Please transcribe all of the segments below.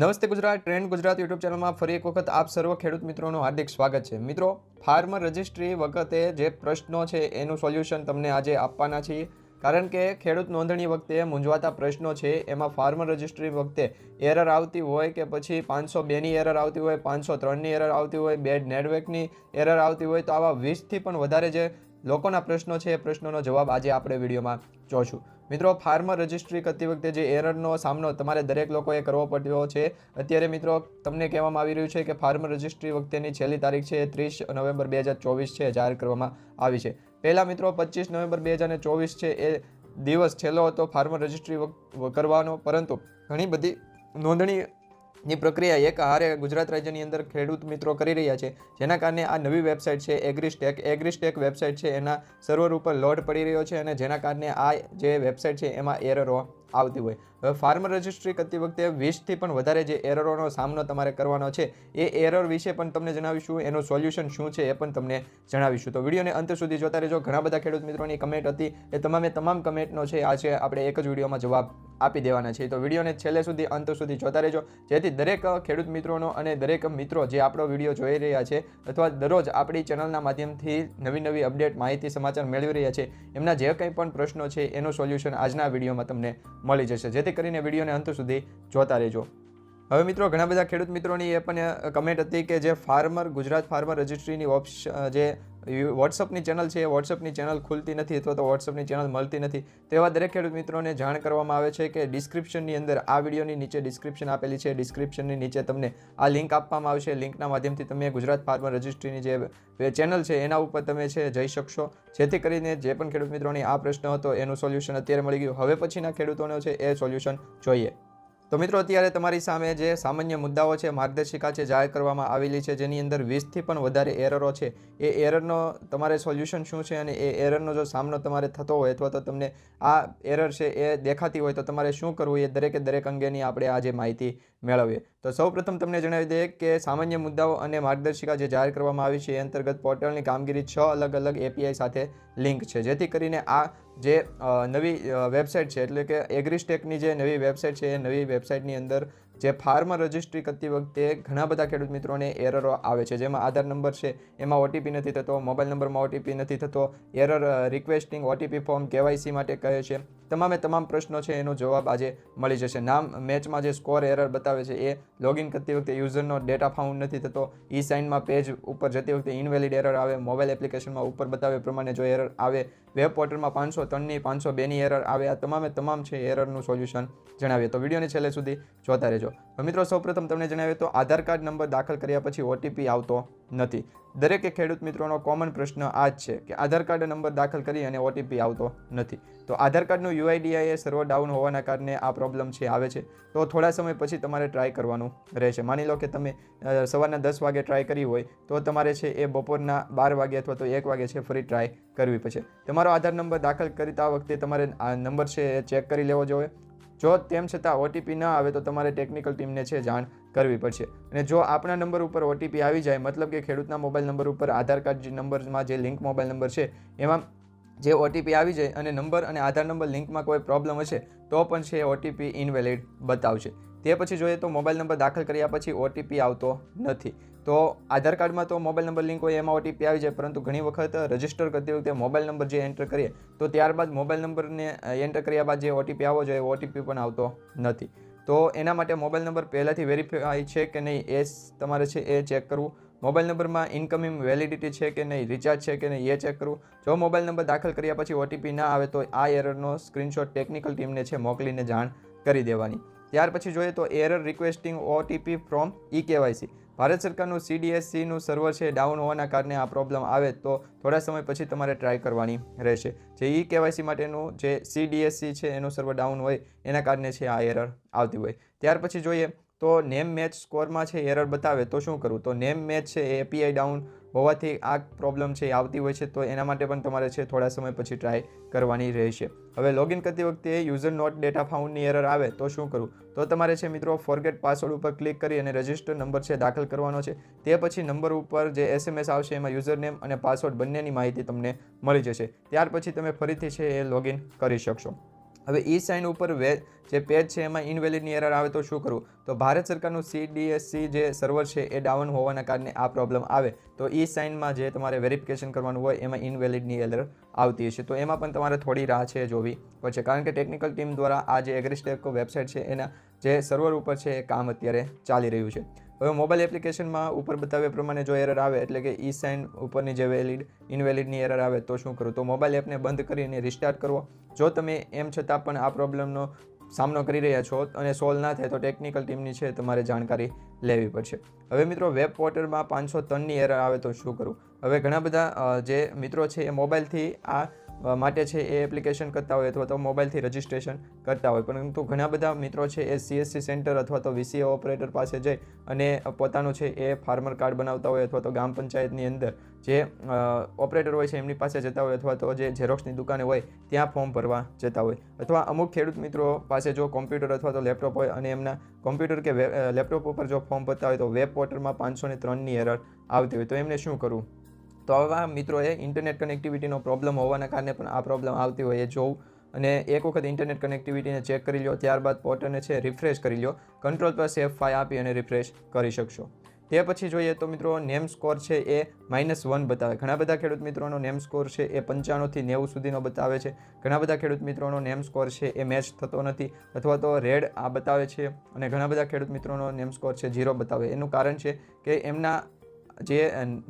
નમસ્તે Gujarat trend Gujarat YouTube ચેનલમાં ફરી એક વખત આપ સર્વ ખેડૂત મિત્રોનું હાર્દિક સ્વાગત છે। મિત્રો, ફાર્મર રજિસ્ટ્રી વખતે જે પ્રશ્નો છે એનું સોલ્યુશન તમને આજે આપવાના છીએ, કારણ કે ખેડૂત નોંધણી વખતે મૂંઝવાતા પ્રશ્નો છે એમાં ફાર્મર રજિસ્ટ્રી વખતે એરર આવતી હોય કે પછી 502ની એરર આવતી હોય, 503ની એરર આવતી હોય, બેડ નેટવર્કની એરર આવતી હોય, તો આવા 20થી પણ વધારે જે લોકોના પ્રશ્નો છે એ પ્રશ્નોનો જવાબ આજે આપણે વિડીયોમાં જોશું। મિત્રો, ફાર્મર રજિસ્ટ્રી કરતી વખતે જે એરરનો સામનો તમારે દરેક લોકોએ કરવો પડ્યો છે। અત્યારે મિત્રો તમને કહેવામાં આવી રહ્યું છે કે ફાર્મર રજિસ્ટ્રી વખતેની છેલ્લી તારીખ છે 30 નવેમ્બર 2024 છે, જાહેર કરવામાં આવી છે। પહેલાં મિત્રો 25 નવેમ્બર 2024 છે એ દિવસ છેલ્લો હતો ફાર્મર રજિસ્ટ્રી કરવાનો, પરંતુ ઘણી બધી નોંધણીની પ્રક્રિયા એક હારે ગુજરાત રાજ્યની અંદર ખેડૂત મિત્રો કરી રહ્યા છે, જેના કારણે આ નવી વેબસાઇટ છે એગ્રીસ્ટેક વેબસાઇટ છે એના સર્વર ઉપર લોડ પડી રહ્યો છે, અને જેના કારણે આ જે વેબસાઇટ છે એમાં એરરો આવતી હોય। હવે ફાર્મર રજિસ્ટ્રી કરતી વખતે 20થી પણ વધારે જે એરરોનો સામનો તમારે કરવાનો છે એ એરર વિશે પણ તમને જણાવીશું, એનું સોલ્યુશન શું છે એ પણ તમને જણાવીશું। તો વિડીયોને અંત સુધી જોતા રહેજો। ઘણા બધા ખેડૂત મિત્રોની કમેન્ટ હતી, એ તમામ કમેન્ટનો છે આજે આપણે એક જ વિડીયોમાં જવાબ આપી દેવાના છે। તો વિડીયોને છેલ્લે સુધી અંત સુધી જોતા રહેજો, જેથી દરેક ખેડૂત મિત્રોનો અને દરેક મિત્રો જે આપણો વિડીયો જોઈ રહ્યા છે અથવા દરરોજ આપણી ચેનલના માધ્યમથી નવી અપડેટ માહિતી સમાચાર મેળવી રહ્યા છે, એમના જે કંઈ પણ પ્રશ્નો છે એનું સોલ્યુશન આજના વિડીયોમાં તમને મળી જશે, જેથી કરીને વિડીયોને અંત સુધી જોતા રહેજો। હવે મિત્રો, ઘણા બધા ખેડૂત મિત્રોની એ પણ કમેન્ટ હતી કે જે ગુજરાત ફાર્મર રજિસ્ટ્રીની જે વોટ્સઅપની ચેનલ છે એ વોટ્સઅપની ચેનલ ખુલતી નથી અથવા તો વોટ્સઅપની ચેનલ મળતી નથી। તેવા દરેક ખેડૂત મિત્રોને જાણ કરવામાં આવે છે કે ડિસ્ક્રિપ્શનની અંદર આ વિડીયોની નીચે ડિસ્ક્રિપ્શન આપેલી છે, ડિસ્ક્રિપ્શનની નીચે તમને આ લિંક આપવામાં આવશે। લિંકના માધ્યમથી તમે ગુજરાત ફાર્મર રજિસ્ટ્રીની જે ચેનલ છે એના ઉપર તમે છે જઈ શકશો, જેથી કરીને જે પણ ખેડૂત મિત્રોની આ પ્રશ્ન હતો એનું સોલ્યુશન અત્યારે મળી ગયું। હવે પછીના ખેડૂતોનો છે એ સોલ્યુશન જોઈએ। તો મિત્રો, અત્યારે તમારી સામે જે સામાન્ય મુદ્દાઓ છે, માર્ગદર્શિકા છે જાહેર કરવામાં આવેલી છે, જેની અંદર 20થી પણ વધારે એરરો છે। એ એરરનો તમારે સોલ્યુશન શું છે અને એ એરરનો જો સામનો તમારે થતો હોય અથવા તો તમને આ એરર છે એ દેખાતી હોય તો તમારે શું કરવું, એ દરેક અંગેની આપણે આજે માહિતી મેળવીએ। તો સૌપ્રથમ તમને જણાવી દઈએ કે સામાન્ય મુદ્દાઓ અને માર્ગદર્શિકા જે જાહેર કરવામાં આવી છે એ અંતર્ગત પોર્ટલની કામગીરી 6 અલગ એપીઆઈ સાથે લિંક છે, જેથી કરીને આ જે નવી વેબસાઇટ છે એટલે કે એગ્રીસ્ટેકની જે નવી વેબસાઇટ છે એ નવી વેબસાઇટની અંદર જે ફાર્મર રજિસ્ટ્રી કરતી વખતે ઘણા બધા ખેડૂત મિત્રોને એરરો આવે છે, જેમાં આધાર નંબર છે એમાં ઓટીપી નથી થતો, મોબાઈલ નંબરમાં ઓટીપી નથી થતો, error requesting OTP form KYC માટે કહે છે। તમામ પ્રશ્નો છે એનો જવાબ આજે મળી જશે। નામ મેચમાં જે સ્કોર એરર બતાવે છે એ લોગિન કરતી વખતે યુઝરનો ડેટા ફાઉન્ડ નથી થતો, ઈ સાઇનમાં પેજ ઉપર જતી વખતે ઇનવેલિડ એરર આવે, મોબાઈલ એપ્લિકેશનમાં ઉપર બતાવે પ્રમાણે જો એરર આવે, વેબ પોર્ટલમાં 503ની 502ની એરર આવે, આ તમામ છે એરરનું સોલ્યુશન જણાવીએ। તો વિડીયોને છેલ્લે સુધી જોતા રહેજો। મિત્રો, સૌપ્રથમ તમને જણાવીએ તો આધાર કાર્ડ નંબર દાખલ કર્યા પછી ઓટીપી આવતો નથી। દરેક ખેડૂત મિત્રોનો કોમન પ્રશ્ન આ જ છે કે આધાર કાર્ડ નંબર દાખલ કરી અને ઓટીપી આવતો નથી। તો આધાર કાર્ડનું યુઆઈડીઆઈ સર્વર ડાઉન હોવાના કારણે આ પ્રોબ્લેમ છે આવે છે, તો થોડા સમય પછી તમારે ટ્રાય કરવાનું રહેશે। માની લો કે તમે સવારના 10 વાગે ટ્રાય કરી હોય તો તમારે છે એ બપોરના 12 વાગે અથવા તો 1 વાગે છે ફરી ટ્રાય કરવી પડશે। તમારો આધાર નંબર દાખલ કરતા વખતે તમારે આ નંબર છે એ ચેક કરી લેવો જોઈએ। જો તેમ છતાં ઓટીપી ન આવે તો તમારે ટેકનિકલ ટીમને છે જાણ કરવી પડશે। અને જો આપણા નંબર ઉપર ઓટીપી આવી જાય, મતલબ કે ખેડૂતના મોબાઈલ નંબર ઉપર આધાર કાર્ડ નંબરમાં જે લિંક મોબાઈલ નંબર છે એમાં જે ઓટીપી આવી જાય અને નંબર અને આધાર નંબર લિંકમાં કોઈ પ્રોબ્લેમ હશે તો પણ છે ઓટીપી ઇનવેલિડ બતાવશે। તે પછી જોઈએ તો મોબાઈલ નંબર દાખલ કર્યા પછી ઓટીપી આવતો નથી। તો આધાર કાર્ડમાં તો મોબાઈલ નંબર લિંક હોય એમાં ઓટીપી આવી જાય, પરંતુ ઘણી વખત રજિસ્ટર કરતી વખતે મોબાઈલ નંબર જે એન્ટર કરીએ તો ત્યારબાદ મોબાઈલ નંબરને એન્ટર કર્યા બાદ જે ઓટીપી આવવો જોઈએ ઓટીપી પણ આવતો નથી। તો એના માટે મોબાઈલ નંબર પહેલાંથી વેરીફાઈ છે કે નહીં એ તમારે છે એ ચેક કરવું। મોબાઈલ નંબરમાં ઇનકમિંગ વેલિડિટી છે કે નહીં, રિચાર્જ છે કે નહીં એ ચેક કરવું। જો મોબાઈલ નંબર દાખલ કર્યા પછી ઓટીપી ના આવે તો આ એરરનો સ્ક્રીનશોટ ટેકનિકલ ટીમને છે મોકલીને જાણ કરી દેવાની। ત્યાર પછી જોઈએ તો error requesting OTP from e KYC. Bharat સરકારનું CDSCનું સર્વર છે ડાઉન હોવાના કારણે આ પ્રોબ્લેમ આવે તો થોડા સમય પછી તમારે ટ્રાય કરવાની રહેશે। જે ઈ કેવાયસી માટેનું જે CDSC છે એનું સર્વર ડાઉન હોય એના કારણે છે આ એરર આવતી હોય। ત્યાર પછી જોઈએ તો નેમ મેચ સ્કોરમાં છે એરર બતાવે તો શું કરવું। તો નેમ મેચ છે એ એપીઆઈ ડાઉન હોવાથી આ પ્રોબ્લેમ છે આવતી હોય છે, તો એના માટે પણ તમારે છે થોડા સમય પછી ટ્રાય કરવાની રહેશે। હવે લોગિન કરતી વખતે યુઝર નોટ ડેટા ફાઉન્ડની એરર આવે તો શું કરવું। તો તમારે છે મિત્રો ફોરગેટ પાસવર્ડ ઉપર ક્લિક કરી અને રજિસ્ટર નંબર છે દાખલ કરવાનો છે। તે પછી નંબર ઉપર જે SMS આવશે એમાં યુઝર નેમ અને પાસવર્ડ બંનેની માહિતી તમને મળી જશે। ત્યાર પછી તમે ફરીથી છે એ લોગિન કરી શકશો। હવે ઈ સાઇન ઉપર જે પેજ છે એમાં ઇનવેલિડની એરર આવે તો શું કરવું? તો ભારત સરકારનું CDSC જે સર્વર છે એ ડાઉન હોવાના કારણે આ પ્રોબ્લેમ આવે તો ઈ સાઇનમાં જે તમારે વેરિફિકેશન કરવાનું હોય એમાં ઇનવેલિડની એરર આવતી હશે, તો એમાં પણ તમારે થોડી રાહ છે જોવી પડશે, કારણ કે ટેકનિકલ ટીમ દ્વારા આ જે એગ્રીસ્ટેક વેબસાઇટ છે એના જે સર્વર ઉપર છે એ કામ અત્યારે ચાલી રહ્યું છે. હવે મોબાઈલ એપ્લિકેશનમાં ઉપર બતાવ્યા પ્રમાણે જો એરર આવે એટલે કે ઈ સાઇન ઉપરની જે ઇનવેલિડની એરર આવે તો શું કરવું? તો મોબાઈલ એપને બંધ કરીને રિસ્ટાર્ટ કરવો. જો તમે એમ છતાં પણ આ પ્રોબ્લેમનો સામનો કરી રહ્યા છો અને સોલ્વ ના થાય તો ટેકનિકલ ટીમની છે તમારે જાણકારી લેવી પડશે. હવે મિત્રો વેબ પોર્ટલમાં 503ની એરર આવે તો શું કરવું? હવે ઘણા બધા જે મિત્રો છે એ મોબાઈલથી આ માટે છે એ એપ્લિકેશન કરતા હોય અથવા તો મોબાઈલથી રજિસ્ટ્રેશન કરતા હોય, પરંતુ ઘણા બધા મિત્રો છે એ CSC સેન્ટર અથવા તો VCA ઓપરેટર પાસે જઈ અને પોતાનું છે એ ફાર્મર કાર્ડ બનાવતા હોય અથવા તો ગ્રામ પંચાયતની અંદર જે ઓપરેટર હોય છે એમની પાસે જતા હોય અથવા તો જે ઝેરોક્સની દુકાને હોય ત્યાં ફોર્મ ભરવા જતા હોય, અથવા અમુક ખેડૂત મિત્રો પાસે જો કોમ્પ્યુટર અથવા તો લેપટોપ હોય અને એમના કોમ્પ્યુટર કે લેપટોપ ઉપર જો ફોર્મ ભરતા હોય તો વેબ પોર્ટલમાં 503ની એરર આવતી હોય તો એમને શું કરવું? તો આવા મિત્રોએ ઇન્ટરનેટ કનેક્ટિવિટીનો પ્રોબ્લેમ હોવાના કારણે પણ આ પ્રોબ્લેમ આવતી હોય એ જોવું અને એક વખત ઇન્ટરનેટ કનેક્ટિવિટીને ચેક કરી લો, ત્યારબાદ પોર્ટલને છે રિફ્રેશ કરી લો, કંટ્રોલ પ્લસ F5 આપી અને રિફ્રેશ કરી શકશો. તે પછી જોઈએ તો મિત્રો નેમ સ્કોર છે એ -1 બતાવે. ઘણા બધા ખેડૂત મિત્રોનો નેમ સ્કોર છે એ 95 થી 90 સુધીનો બતાવે છે. ઘણા બધા ખેડૂત મિત્રોનો નેમ સ્કોર છે એ મેચ થતો નથી અથવા તો રેડ આ બતાવે છે અને ઘણા બધા ખેડૂત મિત્રોનો નેમ સ્કોર છે 0 બતાવે. એનું કારણ છે કે એમના જે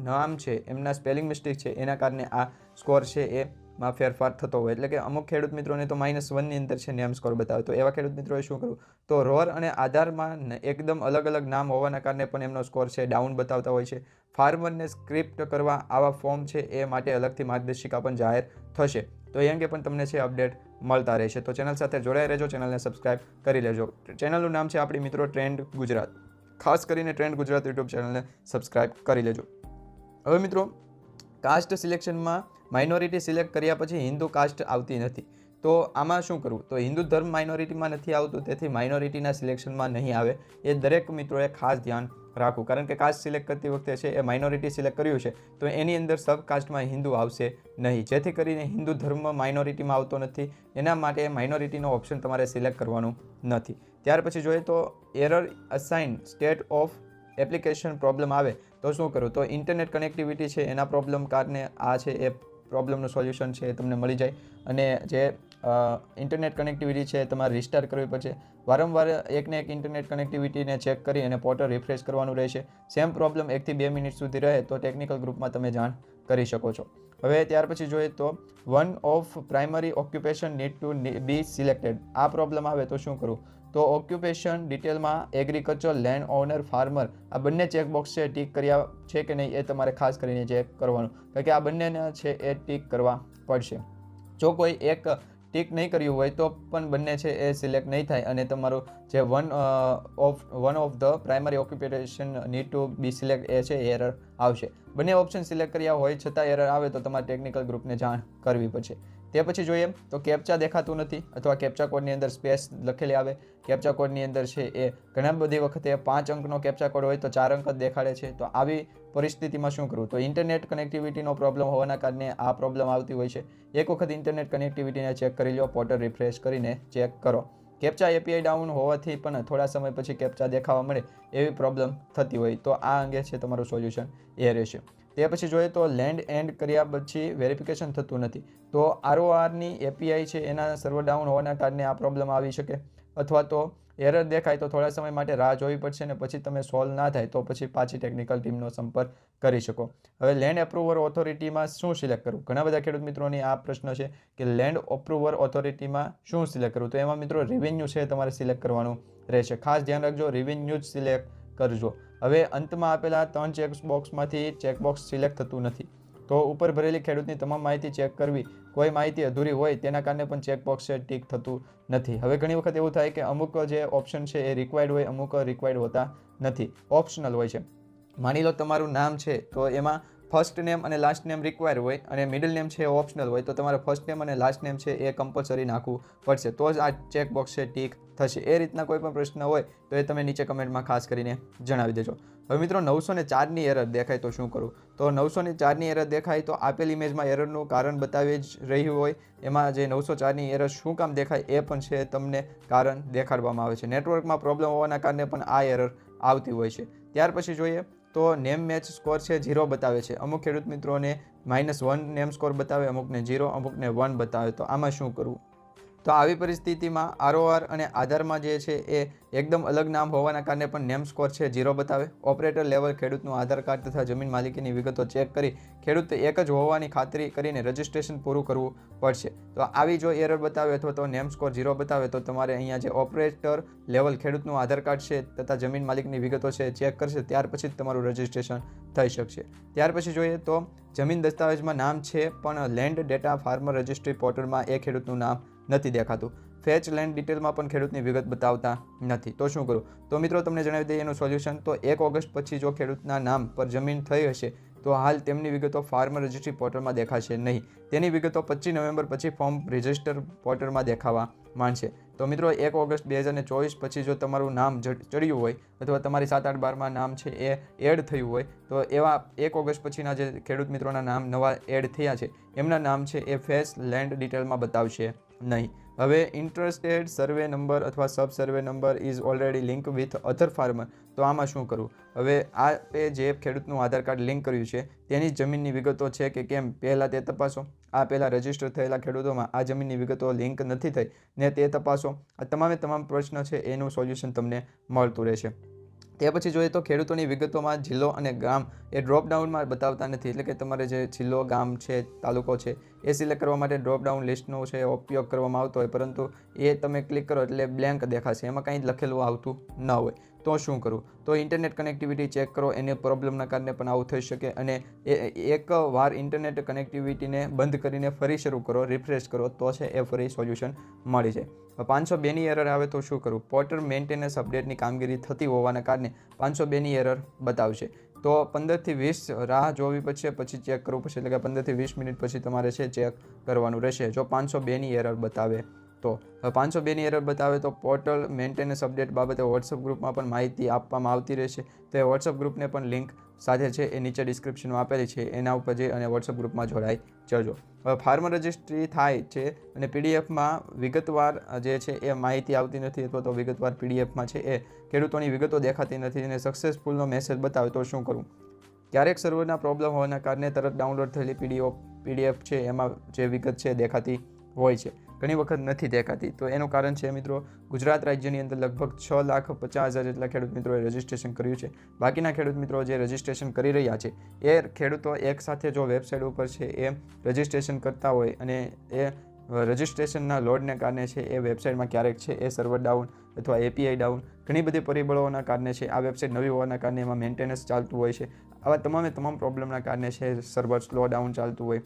નામ છે એમના સ્પેલિંગ મિસ્ટેક છે એના કારણે આ સ્કોર છે એમાં ફેરફાર થતો હોય, એટલે કે અમુક ખેડૂત મિત્રોને તો -1ની અંદર છે નેમ સ્કોર બતાવે, તો એવા ખેડૂત મિત્રોએ શું કરવું? તો રોર અને આધારમાં એકદમ અલગ અલગ નામ હોવાના કારણે પણ એમનો સ્કોર છે ડાઉન બતાવતા હોય છે. ફાર્મરને સ્ક્રિપ્ટ કરવા આવા ફોર્મ છે એ માટે અલગથી માર્ગદર્શિકા પણ જાહેર થશે, તો એ અંગે પણ તમને છે અપડેટ મળતા રહેશે. તો ચેનલ સાથે જોડાઈ રહેજો, ચેનલને સબસ્ક્રાઈબ કરી લેજો. ચેનલનું નામ છે આપણી મિત્રો ટ્રેન્ડ ગુજરાત, ખાસ કરીને ટ્રેન્ડ ગુજરાત યુટ્યુબ ચેનલને સબસ્ક્રાઈબ કરી લેજો. હવે મિત્રો કાસ્ટ સિલેક્શનમાં માઇનોરિટી સિલેક્ટ કર્યા પછી હિન્દુ કાસ્ટ આવતી નથી, તો આમાં શું કરવું? તો હિન્દુ ધર્મ માઇનોરિટીમાં નથી આવતું, તેથી માઇનોરિટીના સિલેક્શનમાં નહીં આવે. એ દરેક મિત્રોએ ખાસ ધ્યાન રાખવું, કારણ કે કાસ્ટ સિલેક્ટ કરતી વખતે છે એ માઇનોરિટી સિલેક્ટ કર્યું છે તો એની અંદર સબ કાસ્ટમાં હિન્દુ આવશે નહીં, જેથી કરીને હિન્દુ ધર્મ માઇનોરિટીમાં આવતો નથી. એના માટે માઇનોરિટીનો ઓપ્શન તમારે સિલેક્ટ કરવાનું નથી. ત્યાર પછી જોઈએ તો error assign state of application problem આવે તો શું કરવું? તો ઇન્ટરનેટ કનેક્ટિવિટી છે એના પ્રોબ્લેમ કારણે આ છે એ પ્રોબ્લેમનું સોલ્યુશન છે એ તમને મળી જાય અને જે ઇન્ટરનેટ કનેક્ટિવિટી છે તમારે રિસ્ટાર્ટ કરવી પડશે. વારંવાર એકને એક ઇન્ટરનેટ કનેક્ટિવિટીને ચેક કરી અને પોર્ટલ રિફ્રેશ કરવાનું રહેશે. સેમ પ્રોબ્લેમ 1 થી 2 મિનિટ સુધી રહે તો ટેકનિકલ ગ્રુપમાં તમે જાણ કરી શકો છો. હવે ત્યાર પછી જોઈએ તો one of primary occupation need to B selected. આ પ્રોબ્લેમ આવે તો શું કરવું? તો ઓક્યુપેશન ડિટેલમાં એગ્રીકલ્ચર, લેન્ડ ઓનર, ફાર્મર આ બંને ચેકબોક્સ છે ટીક કર્યા છે કે નહીં એ તમારે ખાસ કરીને ચેક કરવાનું, કારણ કે આ બંનેને છે એ ટીક કરવા પડશે. જો કોઈ એક ટીક નહીં કર્યું હોય તો પણ બંને છે એ સિલેક્ટ નહીં થાય અને તમારું જે one of the primary occupation need to be select એ છે એરર આવશે. બંને ઓપ્શન સિલેક્ટ કર્યા હોય છતાં એરર આવે તો તમારે ટેકનિકલ ગ્રુપને જાણ કરવી પડશે. તે પછી જોઈએ તો કેપ્ચા દેખાતું નથી અથવા કેપ્ચા કોડની અંદર સ્પેસ લખેલી આવે. કેપ્ચા કોડની અંદર છે એ ઘણા બધી વખતે 5 અંકનો કેપ્ચા કોડ હોય તો 4 અંક જ દેખાડે છે, તો આવી પરિસ્થિતિમાં શું કરવું? તો ઇન્ટરનેટ કનેક્ટિવિટીનો પ્રોબ્લેમ હોવાના કારણે આ પ્રોબ્લેમ આવતી હોય છે. એક વખત ઇન્ટરનેટ કનેક્ટિવિટીને ચેક કરી લો, પોર્ટલ રિફ્રેશ કરીને ચેક કરો. કેપ્ચા API ડાઉન હોવાથી પણ થોડા સમય પછી કેપ્ચા દેખાવા મળે એવી પ્રોબ્લેમ થતી હોય તો આ અંગે છે તમારું સોલ્યુશન એ રહેશે. તે પછી જોઈએ તો લેન્ડ એન્ડ કર્યા પછી વેરિફિકેશન થતું નથી, તો RORની API છે એના સર્વર ડાઉન હોવાના કારણે આ પ્રોબ્લેમ આવી શકે, અથવા તો એરર દેખાય તો થોડા સમય માટે રાહ જોવી પડશે ને પછી તમે સોલ્વ ના થાય તો પછી પાછી ટેકનિકલ ટીમનો સંપર્ક કરી શકો. હવે લેન્ડ એપ્રુવર ઓથોરિટીમાં શું સિલેક્ટ કરવું? ઘણા બધા ખેડૂત મિત્રોની આ પ્રશ્ન છે કે લેન્ડ એપ્રુવર ઓથોરિટીમાં શું સિલેક્ટ કરવું? તો એમાં મિત્રો રેવન્યુ છે તમારે સિલેક્ટ કરવાનું રહેશે. ખાસ ધ્યાન રાખજો, રેવન્યુ જ સિલેક્ટ કરજો. હવે અંતમાં આપેલા 3 ચેકબોક્સમાંથી ચેકબોક્સ સિલેક્ટ થતું નથી, તો ઉપર ભરેલી ખેડૂતની તમામ માહિતી ચેક કરવી, કોઈ માહિતી અધૂરી હોય તેના કારણે પણ ચેકબોક્સ છે ટીક થતું નથી. હવે ઘણી વખત એવું થાય કે અમુક જે ઓપ્શન છે એ રિક્વાયર્ડ હોય, અમુક રિક્વાયર્ડ હોતા નથી, ઓપ્શનલ હોય છે. માની લો તમારું નામ છે તો એમાં ફર્સ્ટ નેમ અને લાસ્ટ નેમ રિક્વાયર હોય અને મિડલ નેમ છે ઓપ્શનલ હોય, તો તમારે ફર્સ્ટ નેમ અને લાસ્ટ નેમ છે એ કમ્પલસરી નાખવું પડશે, તો જ આ ચેકબોક્સ છે ટીક થશે। એ રીતના કોઈ પણ પ્રશ્ન હોય તો એ તમે નીચે કમેન્ટમાં ખાસ કરીને જણાવી દેજો। હવે મિત્રો 904ની એરર દેખાય તો શું કરવું? તો 904ની એરર દેખાય તો આપેલ ઇમેજમાં એરરનું કારણ બતાવી જ રહ્યું હોય, એમાં જે 904ની એરર શું કામ દેખાય એ પણ છે તમને કારણ દેખાડવામાં આવે છે। નેટવર્કમાં પ્રોબ્લેમ હોવાના કારણે પણ આ એરર આવતી હોય છે। ત્યાર પછી જોઈએ તો નેમ મેચ સ્કોર છે 0 બતાવે છે। અમુક ખેડૂત મિત્રોને -1 નેમ સ્કોર બતાવે, અમુકને 0, અમુકને 1 બતાવે, તો આમાં શું કરવું? તો આવી પરિસ્થિતિમાં ROR અને આધારમાં જે છે એ એકદમ અલગ નામ હોવાના કારણે પણ નેમ સ્કોર છે 0 બતાવે। ઓપરેટર લેવલ ખેડૂતનું આધાર કાર્ડ તથા જમીન માલિકીની વિગતો ચેક કરી ખેડૂત એક જ હોવાની ખાતરી કરીને રજિસ્ટ્રેશન પૂરું કરવું પડશે। તો આવી જો એરર બતાવે અથવા તો નેમ સ્કોર 0 બતાવે તો તમારે અહીંયા જે ઓપરેટર લેવલ ખેડૂતનું આધાર કાર્ડ છે તથા જમીન માલિકની વિગતો છે ચેક કરશે, ત્યાર પછી જ તમારું રજિસ્ટ્રેશન થઈ શકશે। ત્યાર પછી જોઈએ તો જમીન દસ્તાવેજમાં નામ છે પણ લેન્ડ ડેટા ફાર્મર રજિસ્ટ્રી પોર્ટલમાં એ ખેડૂતનું નામ નથી દેખાતું। ફેચ લેન્ડ ડિટેલમાં પણ ખેડૂતની વિગત બતાવતા નથી, તો શું કરું? તો મિત્રો તમને જણાવી દઈએ એનું સોલ્યુશન। તો 1 ઓગસ્ટ પછી જો ખેડૂતના નામ પર જમીન થઈ હશે તો હાલ તેમની વિગતો ફાર્મર રજિસ્ટ્રી પોર્ટલમાં દેખાશે નહીં। તેની વિગતો 25 નવેમ્બર પછી ફોર્મ રજિસ્ટર પોર્ટલમાં દેખાવા માંડશે। તો મિત્રો 1 ઓગસ્ટ 2024 પછી જો તમારું નામ ચડ્યું હોય અથવા તમારી 7, 8, 12માં નામ છે એ એડ થયું હોય તો એવા 1 ઓગસ્ટ પછીના જે ખેડૂત મિત્રોના નામ નવા એડ થયા છે એમના નામ છે એ ફેસ લેન્ડ ડિટેલમાં બતાવશે નહીં। હવે ઇન્ટરેસ્ટેડ સર્વે નંબર અથવા sub survey number is already link with other farmer, તો આમાં શું કરવું? હવે આ જે ખેડૂતનું આધાર કાર્ડ લિંક કર્યું છે તેની જમીનની વિગતો છે કે કેમ પહેલાં તે તપાસો। આ પહેલાં રજિસ્ટર થયેલા ખેડૂતોમાં આ જમીનની વિગતો લિંક નથી થઈ ને તે તપાસો। આ તમામ પ્રશ્ન છે એનું સોલ્યુશન તમને મળતું રહેશે। તે પછી જોઈએ તો ખેડૂતોની વિગતોમાં જિલ્લો અને ગામ એ ડ્રોપડાઉનમાં બતાવતા નથી, એટલે કે તમારે જે જિલ્લો, ગામ છે, તાલુકો છે એ સિલેક્ટ કરવા માટે ડ્રોપડાઉન લિસ્ટનો છે ઉપયોગ કરવામાં આવતો હોય, પરંતુ એ તમે ક્લિક કરો એટલે બ્લેન્ક દેખાશે, એમાં કંઈ જ લખેલું આવતું ન હોય, તો શું કરવું? તો ઇન્ટરનેટ કનેક્ટિવિટી ચેક કરો, એને પ્રોબ્લેમના કારણે પણ આવું થઈ શકે અને એકવાર ઇન્ટરનેટ કનેક્ટિવિટીને બંધ કરીને ફરી શરૂ કરો, રિફ્રેશ કરો તો છે એ ફરી સોલ્યુશન મળી જાય। 502ની એરર આવે તો શું કરવું? પોર્ટલ મેન્ટેનન્સ અપડેટની કામગીરી થતી હોવાના કારણે 502ની એરર બતાવશે। તો 15 થી 20 રાહ જોવી પડશે, પછી ચેક કરવું પડશે, એટલે કે 15 થી 20 મિનિટ પછી તમારે છે ચેક કરવાનું રહેશે જો 502ની એરર બતાવે તો। 502ની એરર બતાવે તો પોર્ટલ મેન્ટેનન્સ અપડેટ બાબતે વોટ્સઅપ ગ્રુપમાં પણ માહિતી આપવામાં આવતી રહેશે। તો એ વોટ્સઅપ ગ્રુપને પણ લિંક સાથે છે એ નીચે ડિસ્ક્રિપ્શનમાં આપેલી છે, એના ઉપર જઈ અને વોટ્સઅપ ગ્રુપમાં જોડાઈ જજો। હવે ફાર્મર રજિસ્ટ્રી થાય છે અને પીડીએફમાં વિગતવાર જે છે એ માહિતી આવતી નથી અથવા તો વિગતવાર પીડીએફમાં છે એ ખેડૂતોની વિગતો દેખાતી નથી અને સક્સેસફુલનો મેસેજ બતાવે તો શું કરવું? ક્યારેક સર્વરના પ્રોબ્લેમ હોવાના કારણે તરત ડાઉનલોડ થયેલી પીડીએફ છે એમાં જે વિગત છે દેખાતી હોય છે, ઘણી વખત નથી દેખાતી। તો એનું કારણ છે મિત્રો ગુજરાત રાજ્યની અંદર લગભગ 6,50,000 જેટલા ખેડૂત મિત્રોએ રજિસ્ટ્રેશન કર્યું છે। બાકીના ખેડૂત મિત્રો જે રજિસ્ટ્રેશન કરી રહ્યા છે એ ખેડૂતો એકસાથે જો વેબસાઇટ ઉપર છે એ રજિસ્ટ્રેશન કરતા હોય અને એ રજિસ્ટ્રેશનના લોડને કારણે છે એ વેબસાઇટમાં ક્યારેક છે એ સર્વર ડાઉન અથવા એપીઆઈ ડાઉન, ઘણી બધી પરિબળોના કારણે છે આ વેબસાઇટ નવી હોવાના કારણે એમાં મેન્ટેનન્સ ચાલતું હોય છે, આવા તમામ પ્રોબ્લેમના કારણે છે સર્વર સ્લો ડાઉન ચાલતું હોય,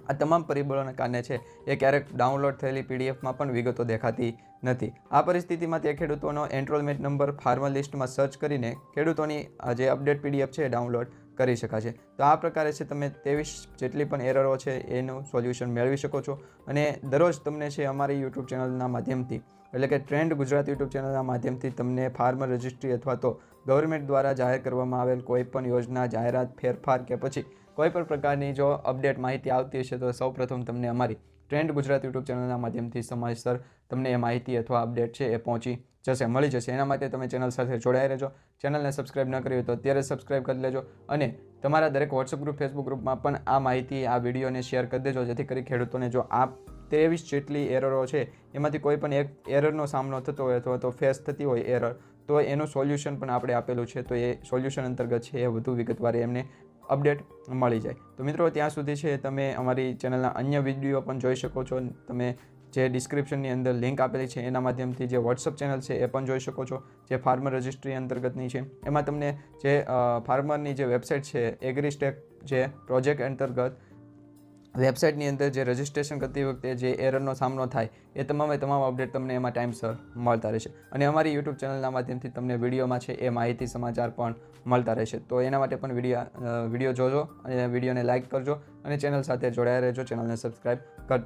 આ તમામ પરિબળોના કારણે છે એ ક્યારેક ડાઉનલોડ થયેલી પીડીએફમાં પણ વિગતો દેખાતી નથી। આ પરિસ્થિતિમાં તે ખેડૂતોનો એનરોલમેન્ટ નંબર ફાર્મર લિસ્ટમાં સર્ચ કરીને ખેડૂતોની જે અપડેટ પીડીએફ છે એ ડાઉનલોડ કરી શકાશે। તો આ પ્રકારે છે તમે 23 જેટલી પણ એરરો છે એનું સોલ્યુશન મેળવી શકો છો અને દરરોજ તમને છે અમારી યુટ્યુબ ચેનલના માધ્યમથી, એટલે કે ટ્રેન્ડ ગુજરાત યુટ્યુબ ચેનલના માધ્યમથી તમને ફાર્મર રજિસ્ટ્રી અથવા તો ગવર્મેન્ટ દ્વારા જાહેર કરવામાં આવેલ કોઈ પણ યોજના, જાહેરાત, ફેરફાર કે પછી કોઈ પણ પ્રકારની જો અપડેટ માહિતી આવતી હશે તો સૌપ્રથમ તમને અમારી ટ્રેન્ડ ગુજરાત યુટ્યુબ ચેનલના માધ્યમથી સમયસર તમને એ માહિતી અથવા અપડેટ છે એ પહોંચી જશે, મળી જશે। એના માટે તમે ચેનલ સાથે જોડાઈ રહેજો। ચેનલને સબસ્ક્રાઇબ ન કરી હોય તો અત્યારે સબસ્ક્રાઇબ કરી લેજો અને તમારા દરેક વોટ્સઅપ ગ્રુપ, ફેસબુક ગ્રુપમાં પણ આ માહિતી, આ વિડીયોને શેર કરી દેજો, જેથી કરી ખેડૂતોને જો આ 23 જેટલી એરરો છે એમાંથી કોઈ પણ એક એરરનો સામનો થતો હોય અથવા તો ફેસ થતી હોય એરર, તો એનું સોલ્યુશન પણ આપણે આપેલું છે, તો એ સોલ્યુશન અંતર્ગત છે એ વધુ વિગતવાર એમને અપડેટ મળી જાય। તો મિત્રો ત્યાં સુધી છે તમે અમારી ચેનલના અન્ય વિડીયો પણ જોઈ શકો છો। તમે જે ડિસ્ક્રિપ્શનની અંદર લિંક આપેલી છે એના માધ્યમથી જે વોટ્સઅપ ચેનલ છે એ પણ જોઈ શકો છો, જે ફાર્મર રજિસ્ટ્રી અંતર્ગતની છે। એમાં તમને જે ફાર્મરની જે વેબસાઇટ છે એગ્રીસ્ટેક જે પ્રોજેક્ટ અંતર્ગત વેબસાઇટની અંદર જે રજિસ્ટ્રેશન કરતી વખતે જે એરરનો સામનો થાય એ તમામ અપડેટ તમને એમાં ટાઈમસર મળતા રહેશે અને અમારી યુટ્યુબ ચેનલના માધ્યમથી તમને વિડીયોમાં છે એ માહિતી, સમાચાર પણ મળતા રહેશે। તો એના માટે પણ વિડીયો જોજો અને વિડીયોને લાઇક કરજો અને ચેનલ સાથે જોડાયા રહેજો, ચેનલને સબસ્ક્રાઈબ કરતા